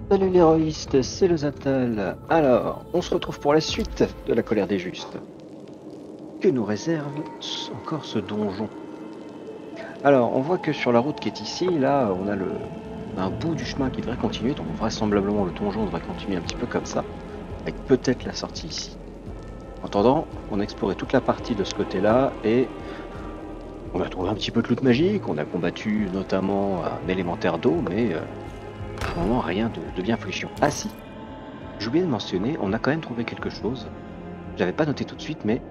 Salut les héroïstes, c'est le Zatal. Alors, on se retrouve pour la suite de la colère des justes. Que nous réserve encore ce donjon? Alors, on voit que sur la route qui est ici, là, on a un bout du chemin qui devrait continuer, donc vraisemblablement le donjon devrait continuer un petit peu comme ça, avec peut-être la sortie ici. En attendant, on a exploré toute la partie de ce côté-là et on a trouvé un petit peu de loot magique, on a combattu notamment un élémentaire d'eau, mais pour le moment rien de bien fluctuant. Ah si, j'ai oublié de mentionner, on a quand même trouvé quelque chose. Je l'avais pas noté tout de suite, mais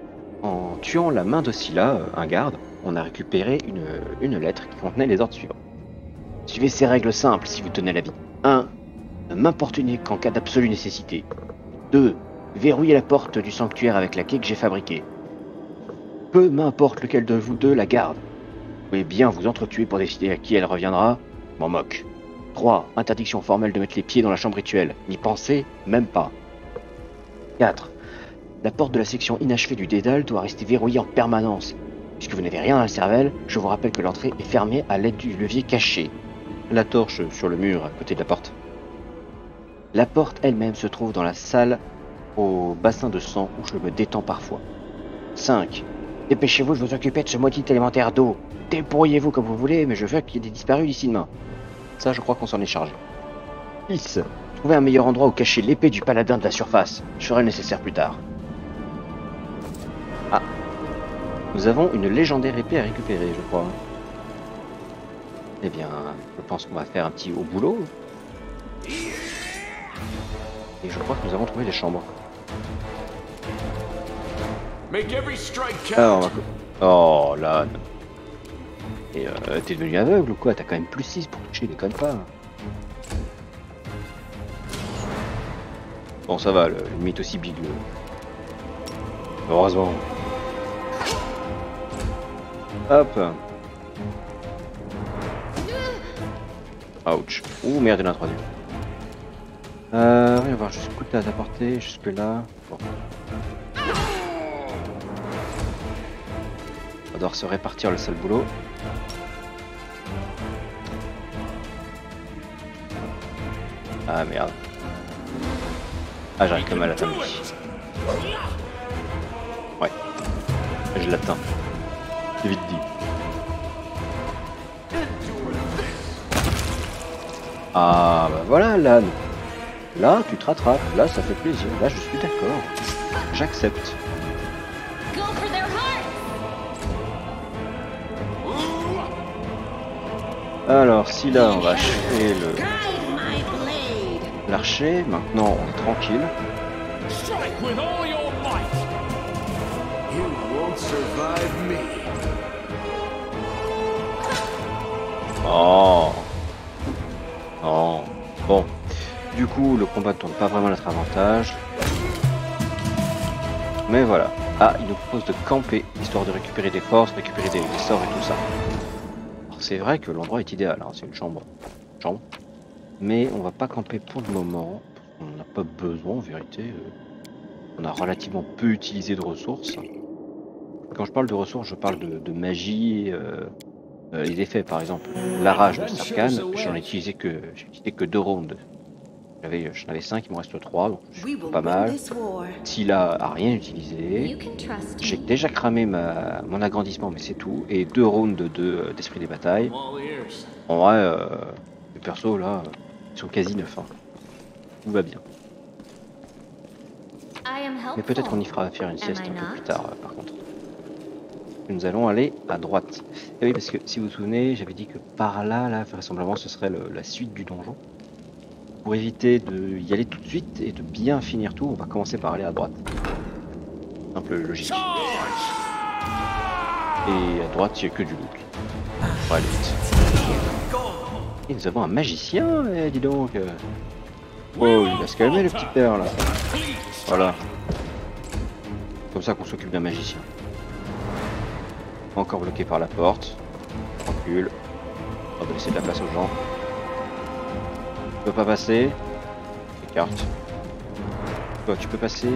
en tuant la main de Scylla, un garde, on a récupéré une lettre qui contenait les ordres suivants. Suivez ces règles simples si vous tenez la vie. 1. Ne m'importunez qu'en cas d'absolue nécessité. 2. Verrouillez la porte du sanctuaire avec la clé que j'ai fabriquée. Peu m'importe lequel de vous deux la garde. Vous pouvez bien vous entretuer pour décider à qui elle reviendra. M'en moque. 3. Interdiction formelle de mettre les pieds dans la chambre rituelle. N'y pensez même pas. 4. La porte de la section inachevée du dédale doit rester verrouillée en permanence. Puisque vous n'avez rien dans la cervelle, je vous rappelle que l'entrée est fermée à l'aide du levier caché. La torche sur le mur à côté de la porte. La porte elle-même se trouve dans la salle au bassin de sang où je me détends parfois. 5. Dépêchez-vous de vous occuper de ce maudit élémentaire d'eau. Débrouillez-vous comme vous voulez, mais je veux qu'il y ait des disparus d'ici demain. Ça, je crois qu'on s'en est chargé. 6. Trouvez un meilleur endroit où cacher l'épée du paladin de la surface. Je ferai le nécessaire plus tard. Ah. Nous avons une légendaire épée à récupérer, je crois. Eh bien, je pense qu'on va faire un petit au boulot. Et je crois que nous avons trouvé les chambres. Alors, on va... Oh là. Et t'es devenu aveugle ou quoi? T'as quand même plus 6 pour toucher, déconne pas. Bon, ça va, le mythe aussi big. Heureusement. Hop. Ouch. Ouh, merde, il y en a un troisième. On va voir jusqu'où t'as à portée, jusque là. Bon. On va devoir se répartir le sale boulot. Ah merde. Ah, j'arrive quand même à l'atteindre. Ouais. Je l'atteins. C'est vite dit. Ah bah voilà, là. Là, tu te rattrapes. Là, ça fait plaisir. Là, je suis d'accord. J'accepte. Alors, si là, on va achever l'archer. Maintenant, on est tranquille. Oh. Oh. Bon. Du coup, le combat ne tourne pas vraiment à notre avantage. Mais voilà. Ah, il nous propose de camper, histoire de récupérer des forces, récupérer des sorts et tout ça. Alors c'est vrai que l'endroit est idéal, hein. C'est une chambre. Mais on va pas camper pour le moment. On n'a pas besoin en vérité. On a relativement peu utilisé de ressources. Quand je parle de ressources, je parle de magie, les effets par exemple. La rage de Sarkhan, j'en ai utilisé que 2 rounds. J'en avais 5, il me reste 3, donc je suis pas mal. Scylla a rien utilisé. J'ai déjà cramé mon agrandissement, mais c'est tout. Et 2 rounds d'esprit des batailles. En vrai, les persos là, ils sont quasi neufs. Hein. Tout va bien. Mais peut-être qu'on y fera faire une sieste un peu plus tard, par contre. Nous allons aller à droite. Et oui, parce que si vous vous souvenez, j'avais dit que par là, vraisemblablement, ce serait la suite du donjon. Pour éviter d'y aller tout de suite et de bien finir tout, on va commencer par aller à droite. Simple logique. Et à droite, il n'y a que du loot. On va aller vite. Et nous avons un magicien, dis donc. Oh, il va se calmer le petit père là. Voilà. Comme ça qu'on s'occupe d'un magicien. Encore bloqué par la porte. Recule. On va laisser de la place aux gens. Tu peux pas passer. Écarte. Toi, tu peux passer.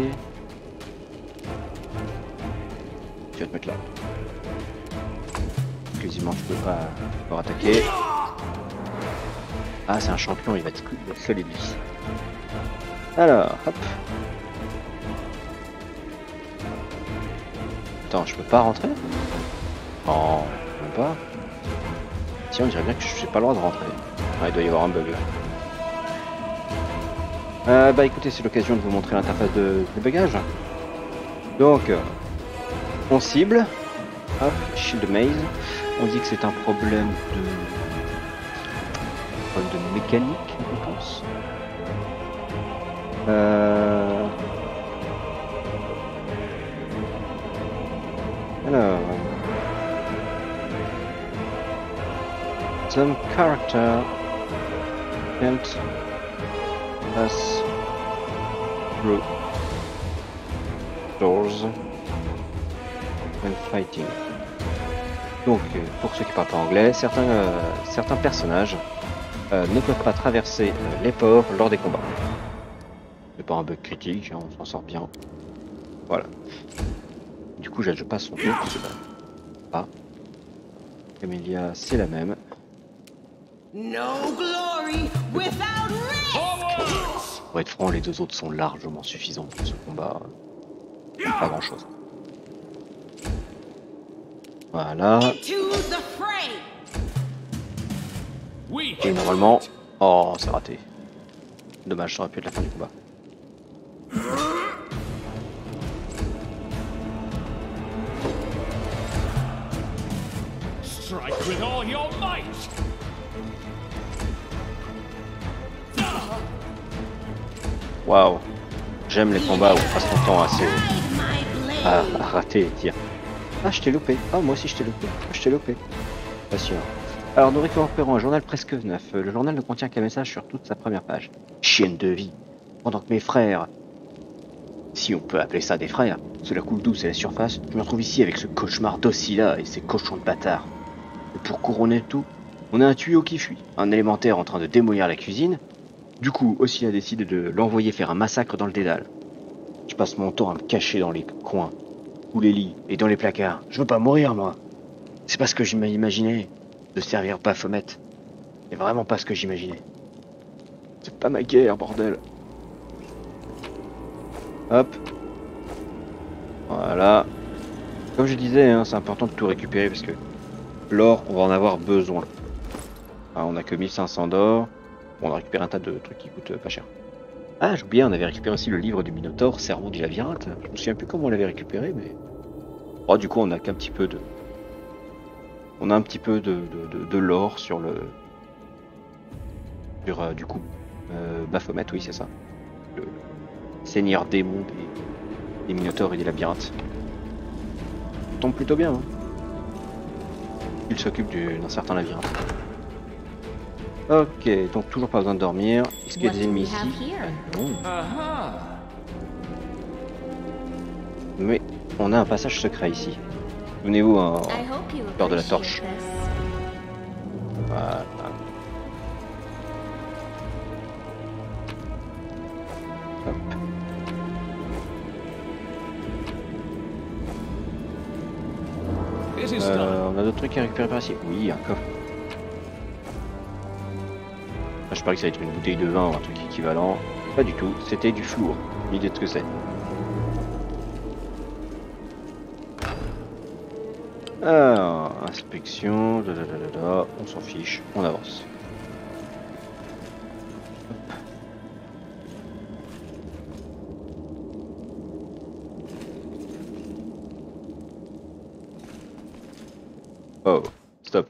Tu vas te mettre là. Exclusivement, tu peux pas attaquer. Ah, c'est un champion, il va être solide lui. Alors, hop. Attends, je peux pas rentrer? Oh, même pas. Tiens, on dirait bien que je n'ai pas le droit de rentrer. Ah, il doit y avoir un bug là. Bah écoutez, c'est l'occasion de vous montrer l'interface de bagages. Donc, on cible. Hop, shield maze. On dit que c'est un problème de mécanique, je pense. Alors, some character can't pass through doors when fighting. Donc, pour ceux qui parlent pas anglais, certains personnages ne peuvent pas traverser les ports lors des combats. C'est pas un bug critique, hein, on s'en sort bien. Voilà. Du coup, je passe son tour. Ah. Camélia, c'est la même. No glory without risk. Pour être franc, les deux autres sont largement suffisants pour ce combat. Pas grand chose. Voilà. Et normalement... Oh, c'est raté. Dommage, ça aurait pu être la fin du combat. Strike with all your might. Waouh. J'aime les combats où on passe son temps à rater les tirs. Ah, je t'ai loupé. Ah, moi aussi je t'ai loupé. Ah, je t'ai loupé. Pas sûr. Alors, nous récupérons un journal presque neuf. Le journal ne contient qu'un message sur toute sa première page. Chienne de vie. Pendant que mes frères, si on peut appeler ça des frères, cela coule douce à la surface, je me retrouve ici avec ce cauchemar d'Ossila et ces cochons de bâtards. Et pour couronner tout, on a un tuyau qui fuit, un élémentaire en train de démolir la cuisine. Du coup, Ossila décide de l'envoyer faire un massacre dans le dédale. Je passe mon temps à me cacher dans les coins, ou les lits, et dans les placards. Je veux pas mourir, moi. C'est pas ce que j'imaginais, de servir Baphomet. C'est vraiment pas ce que j'imaginais. C'est pas ma guerre, bordel. Hop. Voilà. Comme je disais, hein, c'est important de tout récupérer parce que l'or, on va en avoir besoin. Ah, on a que 1500 d'or. Bon, on a récupéré un tas de trucs qui coûtent pas cher. Ah, j'ai oublié, on avait récupéré aussi le livre du Minotaure, Serment du labyrinthe. Je me souviens plus comment on l'avait récupéré, mais... Oh, du coup, on a qu'un petit peu de... On a un petit peu de l'or sur le... Sur, du coup, Baphomet, oui, c'est ça. Le seigneur démon des Minotaures et des labyrinthes. Ça tombe plutôt bien, hein. Il s'occupe d'un certain labyrinthe. Ok, donc toujours pas besoin de dormir. Est-ce qu'il y a des ennemis ici? Non. Mais on a un passage secret ici. Souvenez-vous, hein, lors de la torche. Voilà. Hop. On a d'autres trucs à récupérer par ici? Oui, un coffre. Je parie que ça va être une bouteille de vin ou un truc équivalent. Pas du tout, c'était du flour. L'idée de ce que c'est. Alors, inspection, on s'en fiche, on avance. Oh, stop.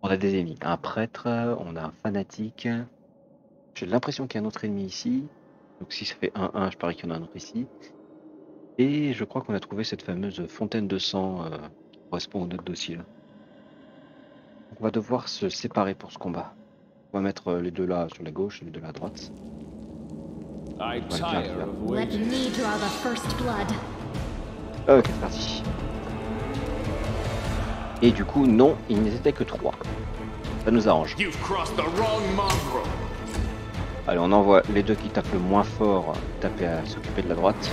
On a des ennemis, un prêtre, on a un fanatique. J'ai l'impression qu'il y a un autre ennemi ici. Donc si ça fait 1-1, je parie qu'il y en a un autre ici. Et je crois qu'on a trouvé cette fameuse fontaine de sang qui correspond aux notes dossier là. On va devoir se séparer pour ce combat. On va mettre les deux là sur la gauche et les deux là à droite. Ok, c'est parti. Et du coup, non, il n'était que 3. Ça nous arrange. Allez, on envoie les deux qui tapent le moins fort taper à s'occuper de la droite.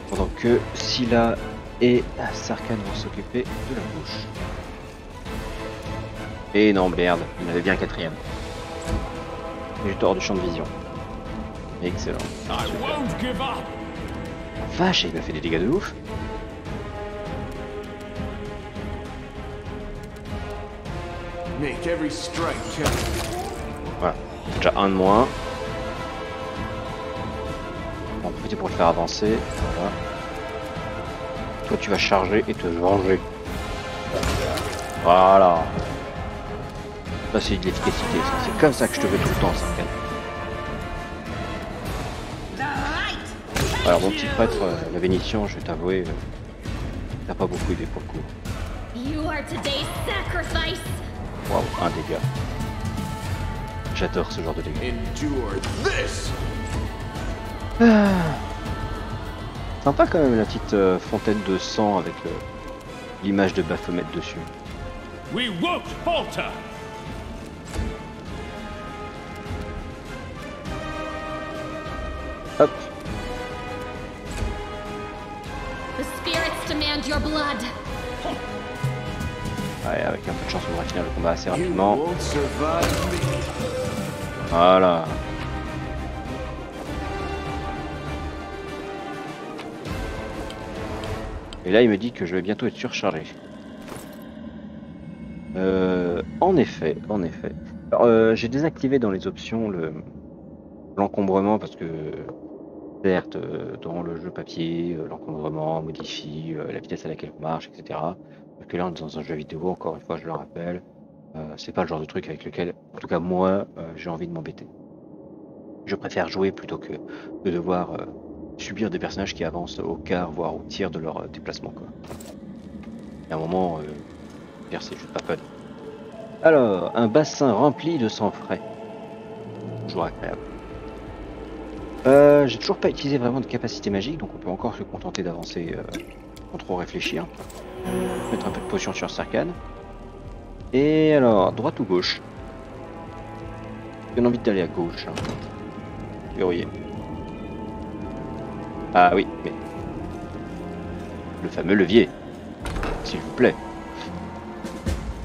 Pendant que Scylla et Sarkhan vont s'occuper de la gauche. Et non, merde, il y en avait bien un quatrième. Juste hors du champ de vision. Excellent. I won't give up. Vache, il m'a fait des dégâts de ouf. Make every strike count. Voilà. Déjà un de moins. On va en profiter pour le faire avancer. Voilà. Toi tu vas charger et te venger. Voilà. Ça c'est de l'efficacité. C'est comme ça que je te veux tout le temps, Sarkhan. Alors mon petit prêtre, la bénédiction, je vais t'avouer, t'as pas beaucoup aidé pour le coup. You are today's sacrifice. Waouh, un dégât. J'adore ce genre de dégâts. Endure this. Sympa quand même la petite fontaine de sang avec l'image de Baphomet dessus. We won't falter. Hop. The spirits demand your blood. Ouais, avec un peu de chance on devrait finir le combat assez You rapidement. won't survive me. Voilà. Et là il me dit que je vais bientôt être surchargé. En effet. Alors, j'ai désactivé dans les options l'encombrement parce que certes dans le jeu papier l'encombrement modifie la vitesse à laquelle on marche, etc. Parce que là on est dans un jeu vidéo, encore une fois je le rappelle, c'est pas le genre de truc avec lequel, en tout cas moi, j'ai envie de m'embêter. Je préfère jouer plutôt que de devoir subir des personnages qui avancent au quart voire au tiers de leur déplacement quoi. Et à un moment, c'est juste pas fun. Alors, un bassin rempli de sang frais. Toujours agréable. J'ai toujours pas utilisé vraiment de capacité magique, donc on peut encore se contenter d'avancer sans trop réfléchir. Mettre un peu de potion sur Sarkhan. Et alors, droite ou gauche? J'ai envie d'aller à gauche. Hein. Verrouillé. Ah oui, mais... le fameux levier. S'il vous plaît.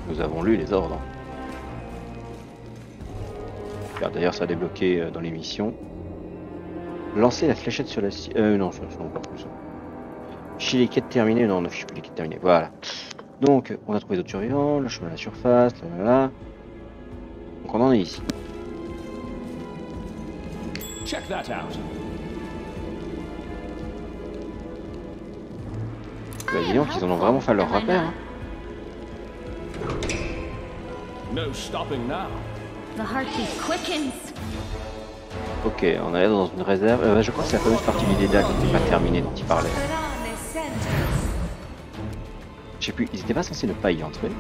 Nous avons lu les ordres. D'ailleurs, ça a débloqué dans l'émission. Lancer la fléchette sur la cible. Non, ça encore plus. Ficher les quêtes terminées. Non, on ne fiche plus les quêtes terminées. Voilà. Donc, on a trouvé d'autres survivants. Le chemin à la surface. Là. Donc, on en est ici. Check that out. Bah, dis donc, ils en ont vraiment fait leur repère. Hein. No stopping now. The heartbeat quickens. Ok, on est dans une réserve. Je crois que c'est la fameuse partie du dédale qui n'était pas terminée dont il parlait. Je sais plus, ils étaient pas censés ne pas y entrer.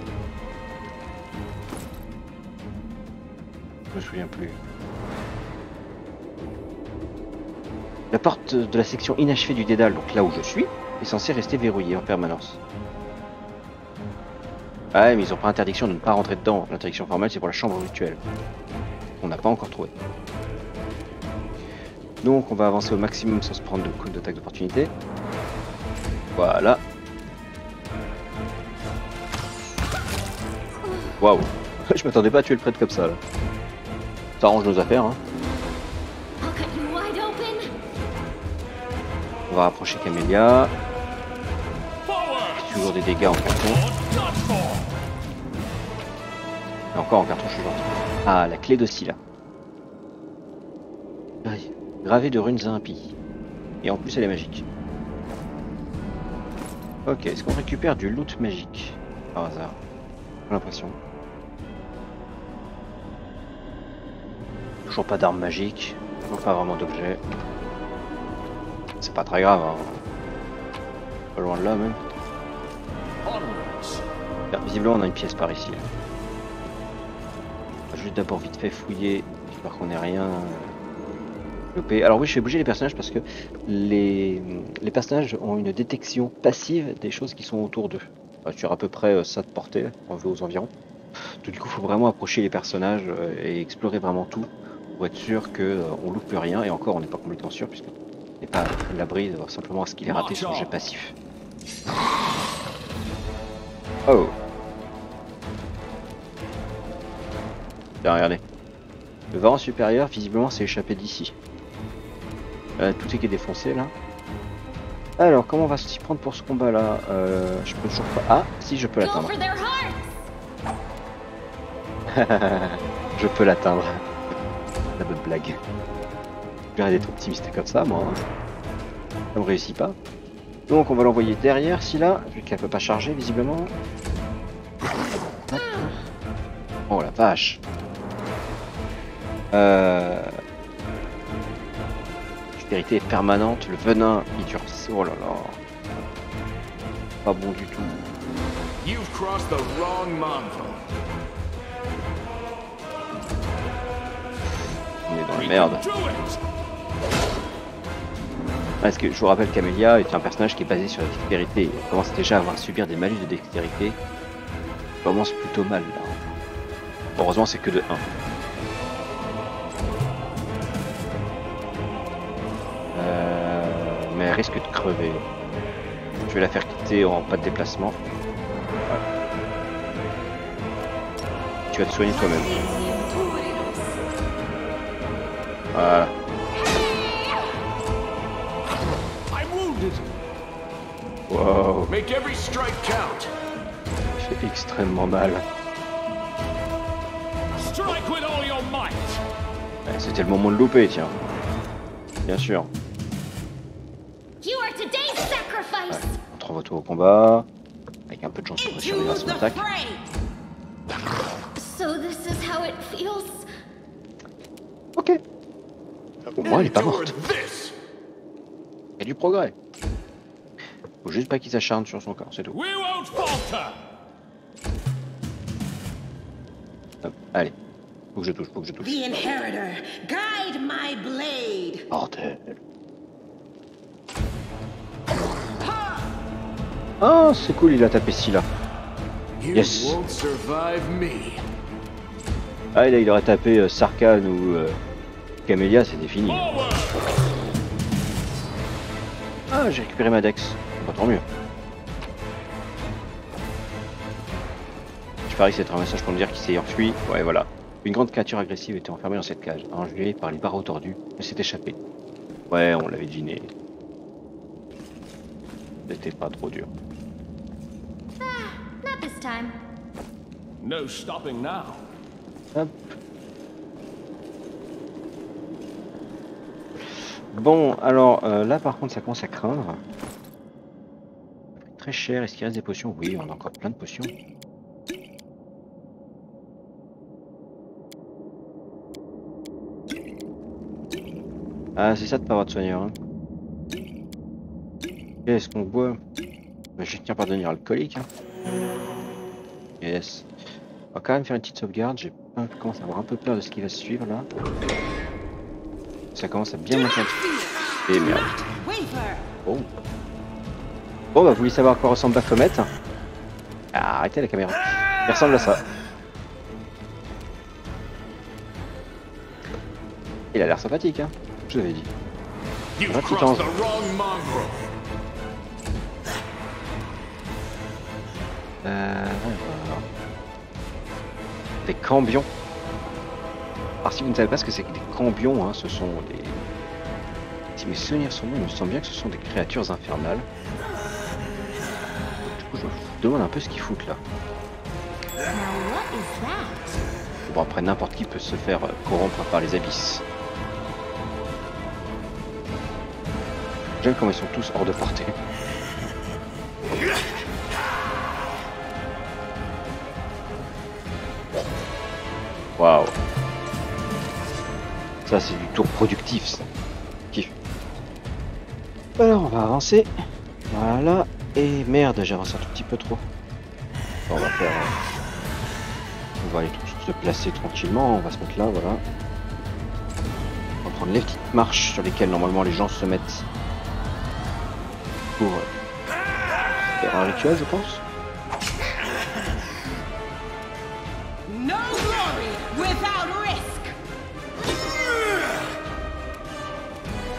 Je me souviens plus. La porte de la section inachevée du dédale, donc là où je suis, est censée rester verrouillée en permanence. Ah ouais, mais ils ont pas interdiction de ne pas rentrer dedans. L'interdiction formelle, c'est pour la chambre rituelle. On n'a pas encore trouvé. Donc on va avancer au maximum sans se prendre de coups d'attaque d'opportunité. Voilà. Waouh. Je m'attendais pas à tuer le prêtre comme ça là. Ça arrange nos affaires hein. I'll cut you wide open. On va rapprocher Camélia. Forward. Toujours des dégâts en carton. Or done for. Et encore en carton, je suis gentil. Ah, la clé de Scylla. Gravée de runes impies. Et en plus, elle est magique. Ok, est-ce qu'on récupère du loot magique par hasard? J'ai l'impression. Toujours pas d'armes magiques. Toujours pas vraiment d'objets. C'est pas très grave. Hein. Pas loin de là même. Onwards. Là, visiblement, on a une pièce par ici. Là. On va juste d'abord vite fait fouiller. J'espère qu'on n'ait rien. Alors oui, je fais bouger les personnages parce que les personnages ont une détection passive des choses qui sont autour d'eux. Sur à peu près ça de portée, aux environs. Donc, du coup, il faut vraiment approcher les personnages et explorer vraiment tout pour être sûr qu'on loupe rien. Et encore, on n'est pas complètement sûr puisqu'on n'est pas à l'abri de voir simplement ce qu'il est raté sur le jet passif. Oh. Tiens, regardez. Le varan supérieur, visiblement, s'est échappé d'ici. Tout est qui est défoncé là. Alors, comment on va s'y prendre pour ce combat là? Je peux toujours pas. Ah, si, je peux Go l'atteindre. for their hearts! Je peux l'atteindre. La bonne blague. J'arrête d'être optimiste comme ça, moi. Ça me réussit pas. Donc, on va l'envoyer derrière, si là, vu qu'elle peut pas charger visiblement. Hop. Oh la vache. L'austérité est permanente, le venin il dure. Oh là là. Pas bon du tout. You've crossed the wrong mongrel. On est dans la We merde. can do it. Parce que je vous rappelle qu'Amelia est un personnage qui est basé sur la dextérité. Elle commence déjà à subir des malus de dextérité. Elle commence plutôt mal là. Heureusement c'est que de 1. Mais elle risque de crever. Je vais la faire quitter en pas de déplacement. Voilà. Tu vas te soigner toi-même. Voilà. I'm wounded. Wow. Make every strike count. Ça fait extrêmement mal. Strike with all your might. Ouais, c'était le moment de louper, tiens. Bien sûr. You are today's sacrifice! On te renvoie tout au combat. Avec un peu de chance pour Into survivre à son the attaque. fray! So this is how it feels? Ok. Au moins, elle est pas Endure morte. this. Il y a du progrès. Faut juste pas qu'il s'acharne sur son corps, c'est tout. We won't falter. Hop, allez. Faut que je touche, faut que je touche. The Inheritor, guide my blade! Bordel. Ah, c'est cool, il a tapé Scylla. You Yes. won't survive me. Ah, et là, il aurait tapé Sarkhan ou Camélia, c'était fini. Forward. Ah, j'ai récupéré ma Dex. Bah, tant mieux. Je parie que c'est un message pour me dire qu'il s'est enfui. Ouais, voilà. Une grande créature agressive était enfermée dans cette cage, enjouée par les barreaux tordus, mais s'est échappée. Ouais, on l'avait deviné. C'était pas trop dur. Not this time. No stopping now. Hop. Bon, alors là par contre ça commence à craindre. Très cher, est-ce qu'il reste des potions? Oui, on a encore plein de potions. Ah, c'est ça de pas avoir de soigneur. Hein. Qu'est-ce qu'on boit? Je vais finir par devenir alcoolique. Hein. Yes. On va quand même faire une petite sauvegarde. J'ai commence à avoir un peu peur de ce qui va se suivre là. Ça commence à bien monter un petit peu. Et merde. Waver! Oh. Bon bah vous voulez savoir à quoi ressemble Baphomet? Ah, arrêtez la caméra. Il ressemble à ça. Il a l'air sympathique hein. Je vous avais dit. You've Un petit crossed ange. the wrong mongrel. Voilà. Des cambions. Alors si vous ne savez pas ce que c'est que des cambions, hein, ce sont des... Si mes souvenirs sont bons, il me semble bien que ce sont des créatures infernales. Du coup je me demande un peu ce qu'ils foutent là. Now what is that? Bon après n'importe qui peut se faire corrompre par les abysses. J'aime comment ils sont tous hors de portée. Waouh. Ça c'est du tour productif ça. Kiff. Alors on va avancer. Voilà. Et merde, j'ai avancé un tout petit peu trop. On va faire... on va aller tous se placer tranquillement. On va se mettre là, voilà. On va prendre les petites marches sur lesquelles normalement les gens se mettent. Pour faire un rituel je pense. No glory without risk!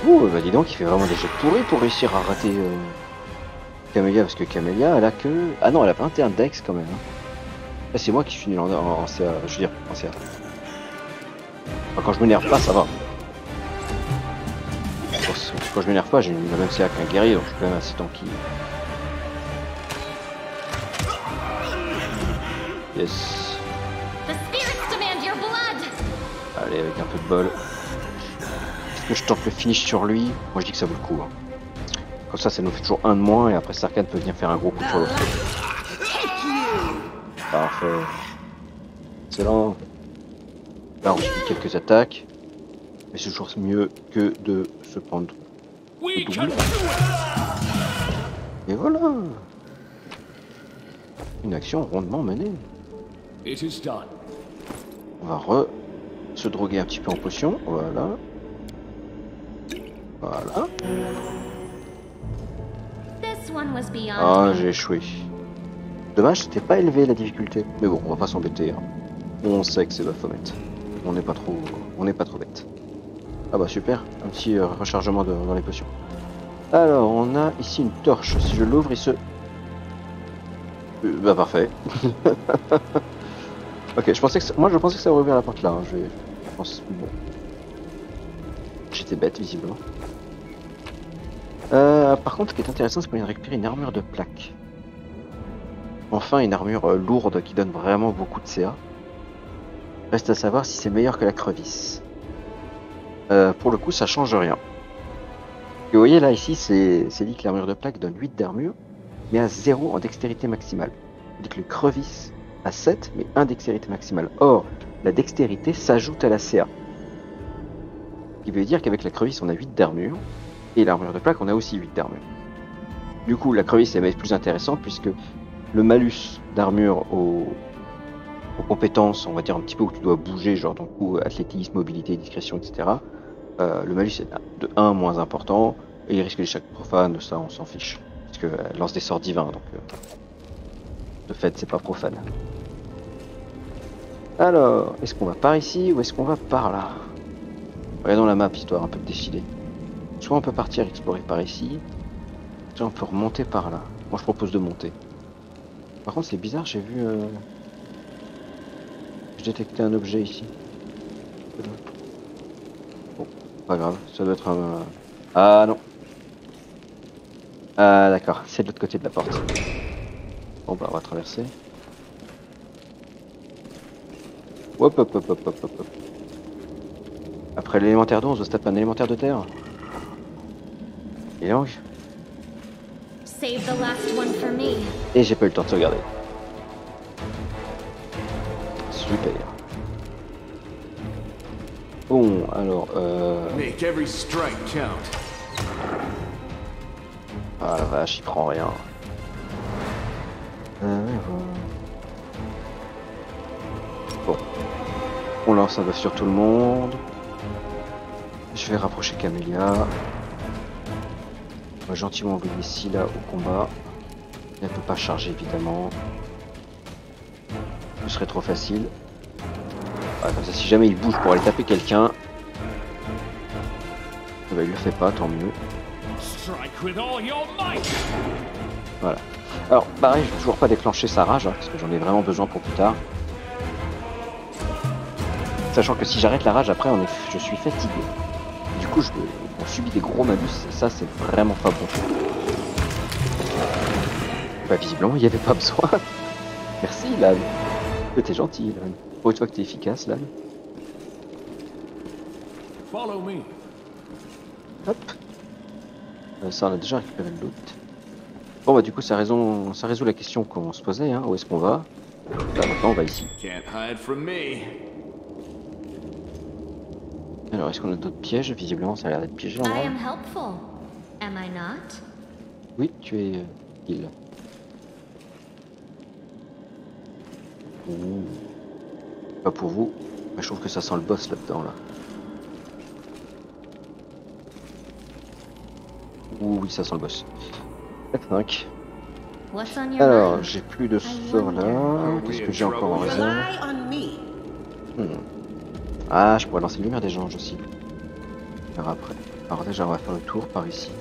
Ouh bah dis donc il fait vraiment des jets pourris pour réussir à rater Camélia, parce que Camélia elle a que... Ah non elle a pas un dex quand même. Hein. Là c'est moi qui suis nul en CA, je veux dire en CA. Enfin, quand je m'énerve pas, ça va. Quand je m'énerve pas, j'ai la même CA qu'un guerrier, donc je suis quand même assez tanky. Yes. The spirits demand your blood. Allez, avec un peu de bol. Est-ce que je tente le finish sur lui? Moi je dis que ça vaut le coup. Hein. Comme ça nous fait toujours un de moins et après Sarkhan peut venir faire un gros coup sur l'autre. Parfait. Excellent. Là on subit quelques attaques. Mais c'est toujours mieux que de se prendre. We can do it! Et voilà. Une action rondement menée. It is done. On va se droguer un petit peu en potion. Voilà. Voilà. This one was beyond Ah, me. j'ai échoué. Dommage, c'était pas élevé la difficulté. Mais bon, on va pas s'embêter. Hein. On sait que c'est Baphomet. On n'est pas trop bête. Ah bah super, un petit rechargement dans les potions. Alors, on a ici une torche. Si je l'ouvre, il se... bah parfait. Ok, je pensais que ça aurait ouvert la porte là. Hein. Je pense... Bon. J'étais bête, visiblement. Par contre, ce qui est intéressant, c'est qu'on vient de récupérer une armure de plaque. Enfin, une armure lourde qui donne vraiment beaucoup de CA. Reste à savoir si c'est meilleur que la crevisse. Pour le coup, ça change rien. Et vous voyez là, ici, c'est dit que l'armure de plaque donne 8 d'armure, mais à 0 en dextérité maximale. On dit que le crevisse a 7, mais 1 dextérité maximale. Or, la dextérité s'ajoute à la CA. Ce qui veut dire qu'avec la crevisse, on a 8 d'armure, et l'armure de plaque, on a aussi 8 d'armure. Du coup, la crevisse est plus intéressante, puisque le malus d'armure aux compétences, on va dire un petit peu où tu dois bouger, genre ton coup athlétisme, mobilité, discrétion, etc. Le malus est de 1 moins important, et il risque d'échec profane, ça on s'en fiche, parce qu'elle lance des sorts divins, donc de fait c'est pas profane. Alors, est-ce qu'on va par ici ou est-ce qu'on va par là? Regardons la map histoire un peu de décider. Soit on peut partir explorer par ici, soit on peut remonter par là. Moi je propose de monter. Par contre c'est bizarre, j'ai vu... Je détectais un objet ici. Bon, pas grave, ça doit être un... Ah non. Ah d'accord, c'est de l'autre côté de la porte. Bon bah on va traverser. Hop hop hop hop hop hop hop. Après l'élémentaire d'eau, on se tape un élémentaire de terre. Et donc... Save the last one for me. Et j'ai pas eu le temps de sauvegarder. Super. Bon, alors... Make every strike count. Ah la vache, il prend rien. Bon. On lance un bœuf sur tout le monde. Je vais rapprocher Camélia. On va gentiment envoyer Scylla au combat. Elle ne peut pas charger évidemment. Ce serait trop facile. Ouais, comme ça, si jamais il bouge pour aller taper quelqu'un, eh ben, il le fait pas, tant mieux. Strike with all your might! Voilà. Alors, pareil, je vais toujours pas déclencher sa rage, hein, parce que j'en ai vraiment besoin pour plus tard. Sachant que si j'arrête la rage, après, je suis fatigué. Du coup, on subit des gros malus, et ça, c'est vraiment pas bon. Bah, visiblement, il n'y avait pas besoin. Merci, Lan. T'es gentil, Lan. Pour une fois que t'es efficace, Lan. Follow me. Hop. Ça, on a déjà récupéré le loot. Bon, bah, du coup, ça résout la question qu'on se posait, hein. Où est-ce qu'on va? Là, maintenant, on va ici. Can't hide from me. Alors, est-ce qu'on a d'autres pièges? Visiblement, ça a l'air d'être piégé en I vrai. am helpful. Am I not? Oui, tu es heal. Ouh. Pas pour vous, mais je trouve que ça sent le boss là-dedans, là. Ouh, oui, ça sent le boss. 5. What's on your Alors, mind? j'ai plus de sorts là. Qu'est-ce que j'ai encore en réserve? Rely on me. Ah, je pourrais lancer lumière des anges aussi. On verra après. Alors déjà, on va faire le tour par ici.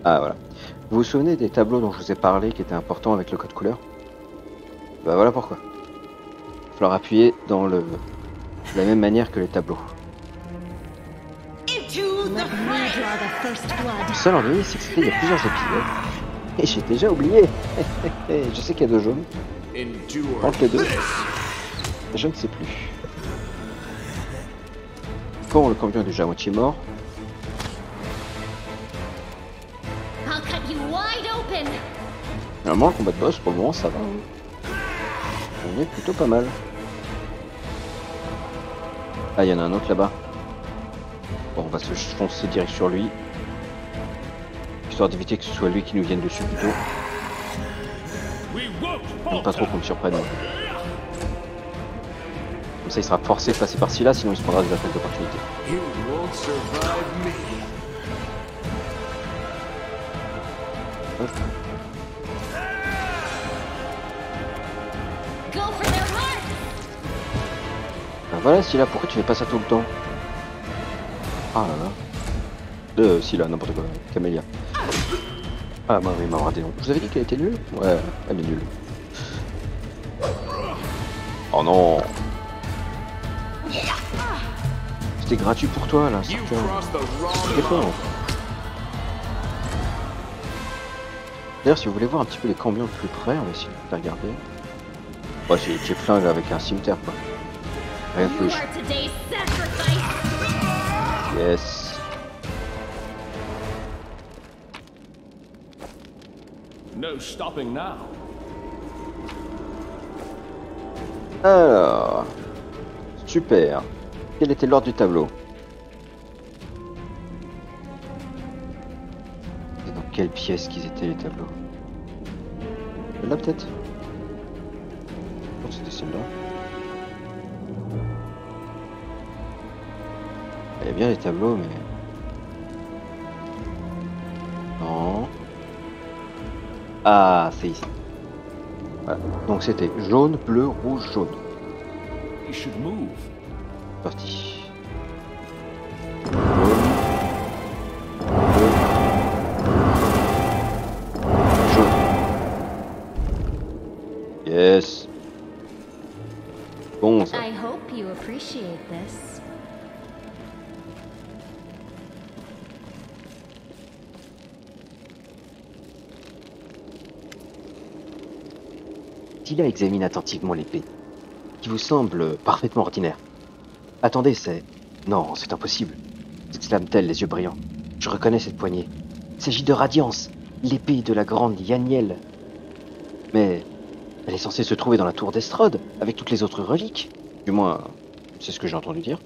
Ah, voilà. Vous vous souvenez des tableaux dont je vous ai parlé qui étaient importants avec le code couleur? Bah voilà pourquoi. falloir appuyer dans de la même manière que les tableaux. Into the Let me fray! draw the first blood. Le seul ennui, c'est que c'était il y a plusieurs épisodes. Et j'ai déjà oublié. Je sais qu'il y a 2 jaunes. Endure Entre les deux. this. Je ne sais plus. Bon, le campion est déjà à moitié mort. I'll cut you wide open. Normalement, le combat de boss, pour le moment, ça va. On est plutôt pas mal. Ah, il y en a un autre là-bas. Bon, on va se foncer direct sur lui. Histoire d'éviter que ce soit lui qui nous vienne dessus plutôt. We won't Donc pas trop falter. qu'on me surprenne. Comme ça, il sera forcé de passer par-ci là, sinon il se prendra des attaques d'opportunité. You won't survive me. Go for their heart. Ben voilà, Scylla, pourquoi tu fais pas ça tout le temps? Ah là là. Scylla, n'importe quoi. Camélia. Ah bah oui, Mavra Déon. Je vous avais dit qu'elle était nulle? Ouais, elle est nulle. Oh non! C'était gratuit pour toi là, You certain. crossed the wrong C'était fort. line. D'ailleurs, si vous voulez voir un petit peu les cambions de plus près, on va essayer de les regarder. Ouais, j'ai flingue avec un cimetière quoi. Rien de You plus. are today's sacrifice. Yes. No stopping now. Alors. Super. Quel était l'ordre du tableau? Et dans quelle pièce qu'ils étaient les tableaux? Celle-là peut-être? Non, c'était celle-là. Il y a bien les tableaux, mais... Non. Ah, c'est ici. Voilà. Donc c'était jaune, bleu, rouge, jaune. You should move. Parti. Jaune. Yes. Bon ça. I hope you appreciate this. Scylla examine attentivement l'épée, qui vous semble parfaitement ordinaire. Attendez, c'est... Non, c'est impossible, s'exclame-t-elle, les yeux brillants. Je reconnais cette poignée. Il s'agit de Radiance, l'épée de la grande Yaniel. Mais elle est censée se trouver dans la tour d'Estrode, avec toutes les autres reliques. Du moins, c'est ce que j'ai entendu dire.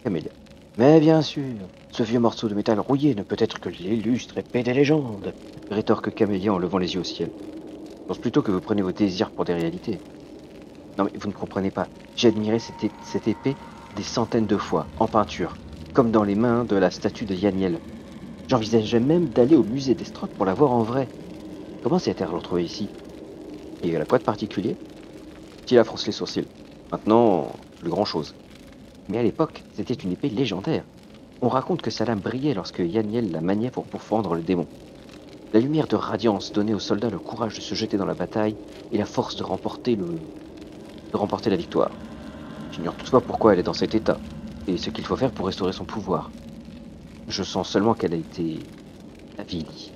Camélia. Mais bien sûr, ce vieux morceau de métal rouillé ne peut être que l'illustre épée des légendes, rétorque Camélia en levant les yeux au ciel. Je pense plutôt que vous prenez vos désirs pour des réalités. Non mais vous ne comprenez pas. J'ai admiré cette épée des centaines de fois, en peinture, comme dans les mains de la statue de Yaniel. J'envisageais même d'aller au musée d'Estrode pour la voir en vrai. Comment s'est-elle retrouvée ici? Et elle a quoi de particulier? Scylla fronce les sourcils. Maintenant, plus grand chose. Mais à l'époque, c'était une épée légendaire. On raconte que sa lame brillait lorsque Yaniel la maniait pour pourfendre le démon. La lumière de Radiance donnait aux soldats le courage de se jeter dans la bataille et la force de remporter la victoire. J'ignore toutefois pourquoi elle est dans cet état, et ce qu'il faut faire pour restaurer son pouvoir. Je sens seulement qu'elle a été avilie.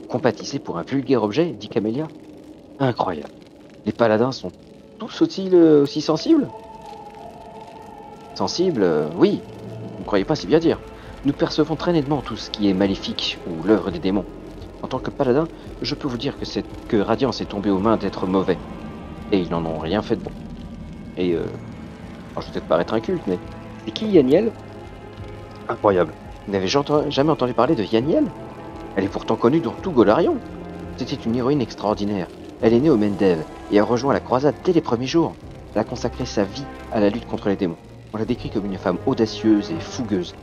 Compatissez pour un vulgaire objet, dit Camélia. Incroyable. Les paladins sont tous aussi sensibles? Sensibles, oui. Vous ne croyez pas si bien dire. Nous percevons très nettement tout ce qui est maléfique ou l'œuvre des démons. En tant que paladin, je peux vous dire que Radiance est tombée aux mains d'êtres mauvais. Et ils n'en ont rien fait de bon. Et alors je vais peut-être paraître inculte, mais c'est qui Yaniel? Incroyable. Vous n'avez jamais entendu parler de Yaniel? Elle est pourtant connue dans tout Golarion. C'était une héroïne extraordinaire. Elle est née au Mendev et a rejoint la croisade dès les premiers jours. Elle a consacré sa vie à la lutte contre les démons. On la décrit comme une femme audacieuse et fougueuse.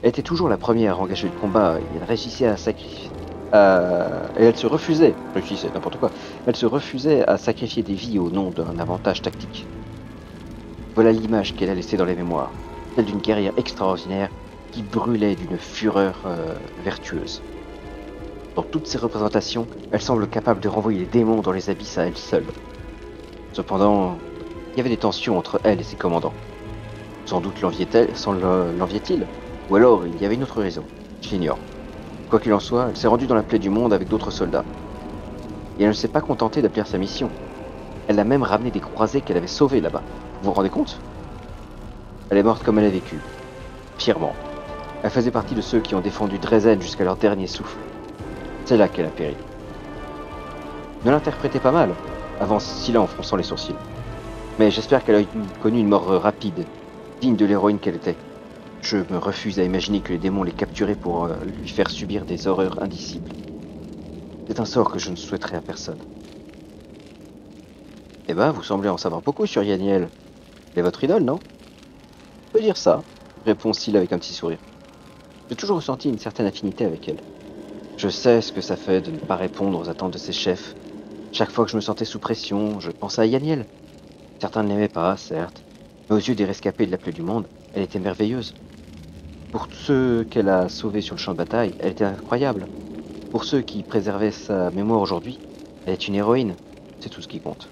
Elle était toujours la première à engager le combat et elle réussissait à sacrifier. Et elle se refusait, n'importe quoi. Elle se refusait à sacrifier des vies au nom d'un avantage tactique. Voilà l'image qu'elle a laissée dans les mémoires, celle d'une guerrière extraordinaire qui brûlait d'une fureur vertueuse. Dans toutes ses représentations, elle semble capable de renvoyer les démons dans les abysses à elle seule. Cependant, il y avait des tensions entre elle et ses commandants. Sans doute l'enviait-il, ou alors il y avait une autre raison. Je l'ignore. Quoi qu'il en soit, elle s'est rendue dans la plaie du monde avec d'autres soldats. Et elle ne s'est pas contentée d'accomplir sa mission. Elle a même ramené des croisés qu'elle avait sauvés là-bas. Vous vous rendez compte? Elle est morte comme elle a vécu. Fièrement. Elle faisait partie de ceux qui ont défendu Dresden jusqu'à leur dernier souffle. C'est là qu'elle a péri. Ne l'interprétez pas mal, avance-t-il en fronçant les sourcils. Mais j'espère qu'elle a connu une mort rapide, digne de l'héroïne qu'elle était. Je me refuse à imaginer que les démons l'aient capturée pour lui faire subir des horreurs indicibles. C'est un sort que je ne souhaiterais à personne. Eh ben, vous semblez en savoir beaucoup sur Yaniel. Elle est votre idole, non? On peut dire ça, répond-il avec un petit sourire. J'ai toujours ressenti une certaine affinité avec elle. Je sais ce que ça fait de ne pas répondre aux attentes de ses chefs. Chaque fois que je me sentais sous pression, je pensais à Yaniel. Certains ne l'aimaient pas, certes, mais aux yeux des rescapés de la plaie du monde, elle était merveilleuse. Pour ceux qu'elle a sauvés sur le champ de bataille, elle était incroyable. Pour ceux qui préservaient sa mémoire aujourd'hui, elle est une héroïne. C'est tout ce qui compte.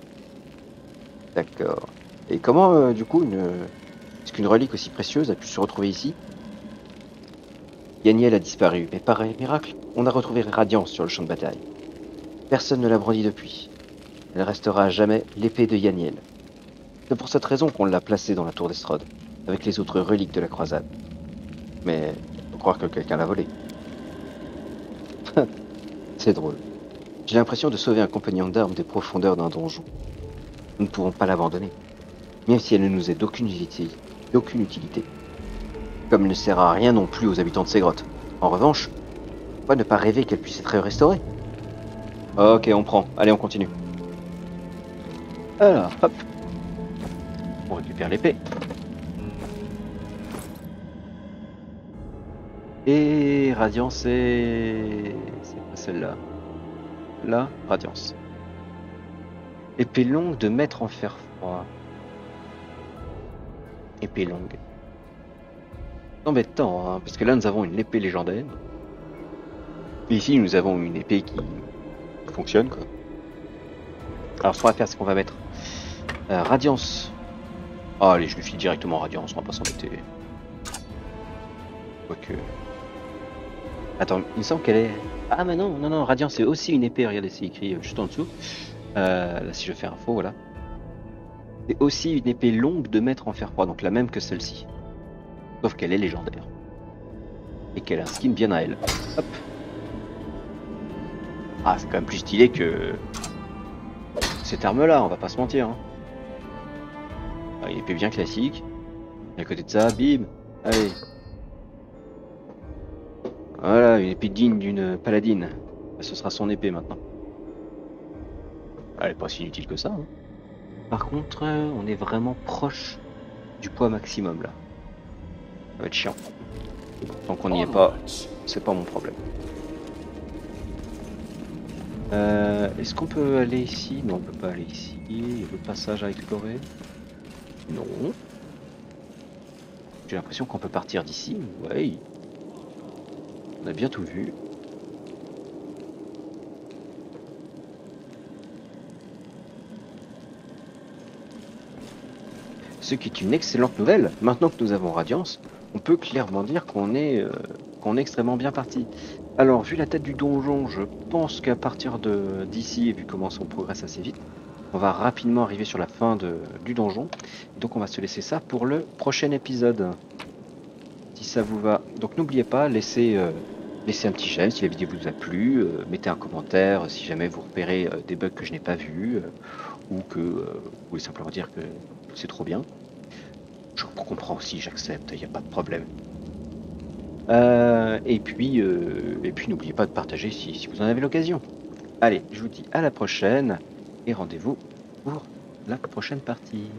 D'accord. Et comment, du coup, est-ce qu'une relique aussi précieuse a pu se retrouver ici? Yaniel a disparu, mais par miracle, on a retrouvé Radiance sur le champ de bataille. Personne ne l'a brandie depuis. Elle restera à jamais l'épée de Yaniel. C'est pour cette raison qu'on l'a placée dans la tour d'Estrode, avec les autres reliques de la croisade. Mais faut croire que quelqu'un l'a volée. C'est drôle. J'ai l'impression de sauver un compagnon d'armes des profondeurs d'un donjon. Nous ne pourrons pas l'abandonner, même si elle ne nous est d'aucune utilité. Comme elle ne sert à rien non plus aux habitants de ces grottes. En revanche, pourquoi ne pas rêver qu'elle puisse être restaurée? Ok, on prend. Allez, on continue. Alors, hop. On récupère l'épée. Et Radiance, c'est pas celle-là. Là, Radiance. Épée longue de maître en fer froid. Épée longue. C'est embêtant, hein, parce que là nous avons une épée légendaire. Et ici nous avons une épée qui fonctionne, quoi. Alors ce qu'on va faire, c'est qu'on va mettre Radiance. Ah, allez, je lui file directement Radiance, on va pas s'embêter. Quoique... Attends, il me semble qu'elle est... Ah mais non, Radiance c'est aussi une épée, regardez, c'est écrit juste en dessous. Là si je fais un faux, voilà. C'est aussi une épée longue de maître en fer froid, donc la même que celle-ci. Sauf qu'elle est légendaire. Et qu'elle a un skin bien à elle. Hop. Ah, c'est quand même plus stylé que... cette arme-là, on va pas se mentir. Hein. Ah, une épée bien classique. Et à côté de ça, bim. Allez. Voilà, une épée digne d'une paladine. Ce sera son épée maintenant. Elle est pas si inutile que ça. Hein. Par contre, on est vraiment proche du poids maximum là. Ça va être chiant. Tant qu'on n'y est pas, c'est pas mon problème. Est-ce qu'on peut aller ici? Non, on peut pas aller ici. Il y a le passage à explorer. Non. J'ai l'impression qu'on peut partir d'ici. Ouais. On a bien tout vu. Ce qui est une excellente nouvelle. Maintenant que nous avons Radiance, on peut clairement dire qu'on est extrêmement bien parti. Alors, vu la tête du donjon, je pense qu'à partir d'ici, et vu comment on progresse assez vite, on va rapidement arriver sur la fin du donjon. Donc on va se laisser ça pour le prochain épisode. Si ça vous va. Donc n'oubliez pas, laissez un petit j'aime si la vidéo vous a plu. Mettez un commentaire si jamais vous repérez des bugs que je n'ai pas vus. Ou que vous voulez simplement dire que c'est trop bien. Je comprends aussi, j'accepte, il n'y a pas de problème. Et puis n'oubliez pas de partager si vous en avez l'occasion. Allez, je vous dis à la prochaine et rendez-vous pour la prochaine partie.